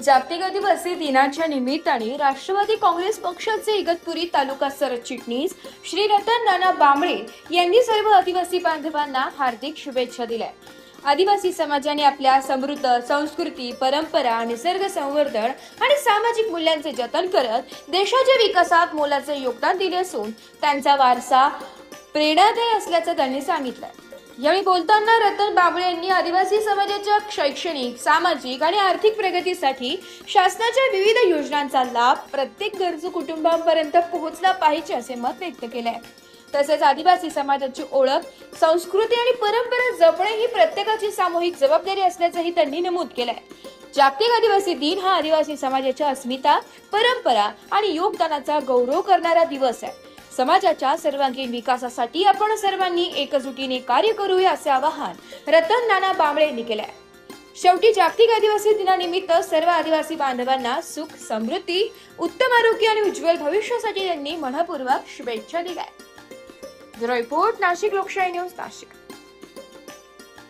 जागतिक आदिवासी दिनाच्या निमित्ताने राष्ट्रवादी काँग्रेस पक्षाचे इगतपुरी तालुका सरचिटणीस श्री रतन नाना बांबळे यांनी सर्व आदिवासी बांधवांना हार्दिक शुभेच्छा दिल्या। आदिवासी समाजाने आपल्या समृद्ध संस्कृती, परंपरा, निसर्ग संवर्धन आणि सामाजिक मूल्यांचे जतन करत देशाच्या विकासात मोलाचे योगदान दिले असून त्यांचा वारसा प्रेरणादायी असल्याचं त्यांनी सांगितलं। यावेळी बोलताना रतन बांबळे यांनी आदिवासी समाजाच्या शैक्षणिक, सामाजिक आणि आर्थिक प्रगतीसाठी शासनाच्या विविध योजनांचा लाभ प्रत्येक गरजू कुटुंबांपर्यंत पोहोचला पाहिजे असे मत व्यक्त केले आहे। तसेच आदिवासी समाजाची ओळख, संस्कृती आणि परंपरा जपणे ही प्रत्येकाची सामूहिक जबाबदारी असल्याचंही त्यांनी नमूद केलंय। जागतिक आदिवासी दिन हा आदिवासी समाजाच्या अस्मिता, परंपरा आणि योगदानाचा गौरव करणारा दिवस आहे। समाजाच्या सर्वांगीण विकासासाठी आपण सर्वांनी एकजुटीने कार्य करूया असे आवाहन रतन नाना बांबळे यांनी केले आहे। शेवटी जागतिक आदिवासी दिनानिमित्त सर्व आदिवासी बांधवांना सुख, समृद्धी, उत्तम आरोग्य आणि उज्ज्वल भविष्यासाठी त्यांनी मनपूर्वक शुभेच्छा दिल्या। रिपोर्ट नाशिक लोकशाही न्यूज नाशिक।